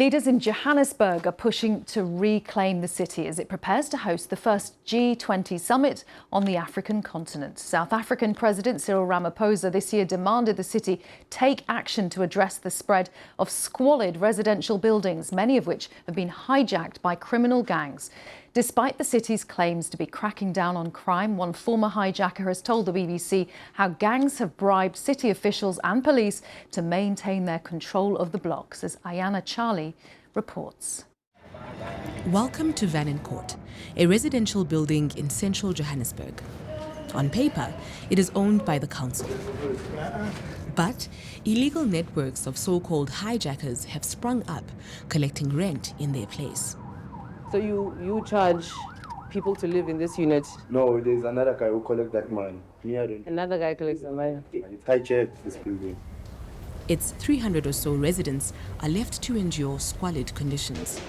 Leaders in Johannesburg are pushing to reclaim the city as it prepares to host the first G20 summit on the African continent. South African President Cyril Ramaphosa this year demanded the city take action to address the spread of squalid residential buildings, many of which have been hijacked by criminal gangs. Despite the city's claims to be cracking down on crime, one former hijacker has told the BBC how gangs have bribed city officials and police to maintain their control of the blocks, as Ayana Charlie reports. Welcome to Court, a residential building in central Johannesburg. On paper, it is owned by the council. But illegal networks of so-called hijackers have sprung up, collecting rent in their place. So you charge people to live in this unit? No, there's another guy who collects that money. Another guy collects the money? It's hijacked this building. Its 300 or so residents are left to endure squalid conditions.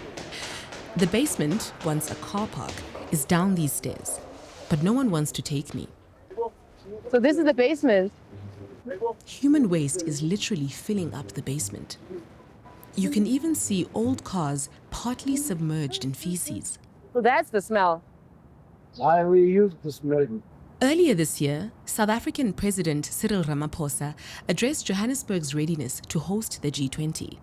The basement, once a car park, is down these stairs, but no one wants to take me. So this is the basement? Human waste is literally filling up the basement. You can even see old cars partly submerged in feces. So that's the smell. We use the smell. Earlier this year, South African President Cyril Ramaphosa addressed Johannesburg's readiness to host the G20.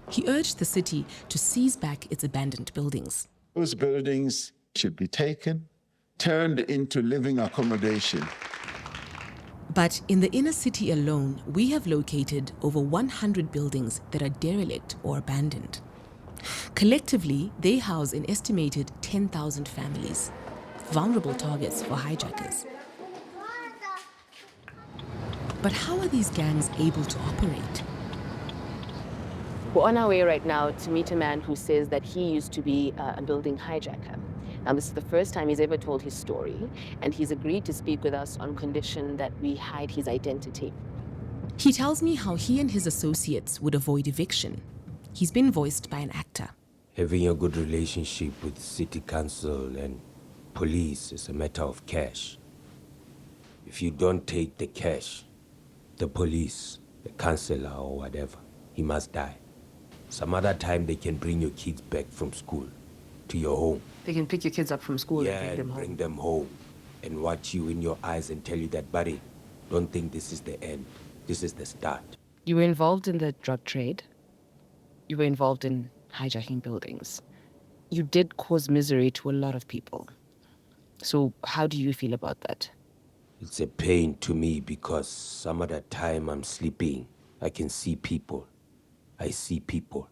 He urged the city to seize back its abandoned buildings. Those buildings should be taken, turned into living accommodation. But in the inner city alone, we have located over 100 buildings that are derelict or abandoned. Collectively, they house an estimated 10,000 families, vulnerable targets for hijackers. But how are these gangs able to operate? We're on our way right now to meet a man who says that he used to be a building hijacker. Now, this is the first time he's ever told his story, and he's agreed to speak with us on condition that we hide his identity. He tells me how he and his associates would avoid eviction. He's been voiced by an actor. Having a good relationship with city council and police is a matter of cash. If you don't take the cash, the police, the councillor or whatever, he must die. Some other time they can bring your kids back from school to your home. They can pick your kids up from school and bring them home and watch you in your eyes and tell you that, buddy, don't think this is the end. This is the start. You were involved in the drug trade. You were involved in hijacking buildings. You did cause misery to a lot of people. So how do you feel about that? It's a pain to me because some of the time I'm sleeping, I can see people. I see people.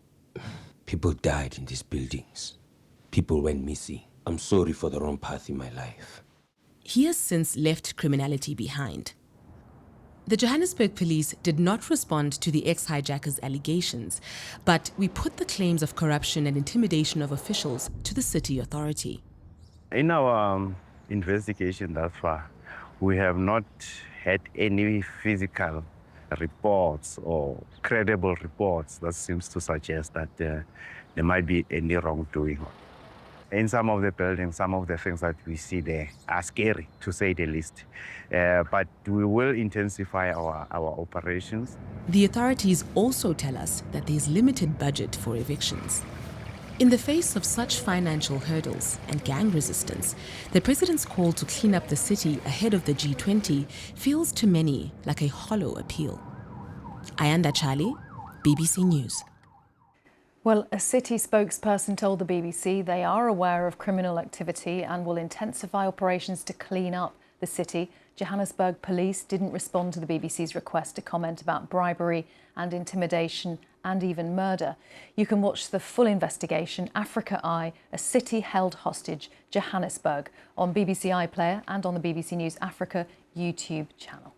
People died in these buildings. People went missing. I'm sorry for the wrong path in my life. He has since left criminality behind. The Johannesburg police did not respond to the ex-hijackers' allegations, but we put the claims of corruption and intimidation of officials to the city authority. In our investigation thus far, we have not had any physical reports or credible reports that seems to suggest that there might be any wrongdoing. In some of the buildings, some of the things that we see there are scary, to say the least. But we will intensify our operations. The authorities also tell us that there's limited budget for evictions. In the face of such financial hurdles and gang resistance, the president's call to clean up the city ahead of the G20 feels to many like a hollow appeal. Ayana Charlie, BBC News. Well, a city spokesperson told the BBC they are aware of criminal activity and will intensify operations to clean up the city. Johannesburg police didn't respond to the BBC's request to comment about bribery and intimidation and even murder. You can watch the full investigation, Africa Eye, a city held hostage, Johannesburg, on BBC iPlayer and on the BBC News Africa YouTube channel.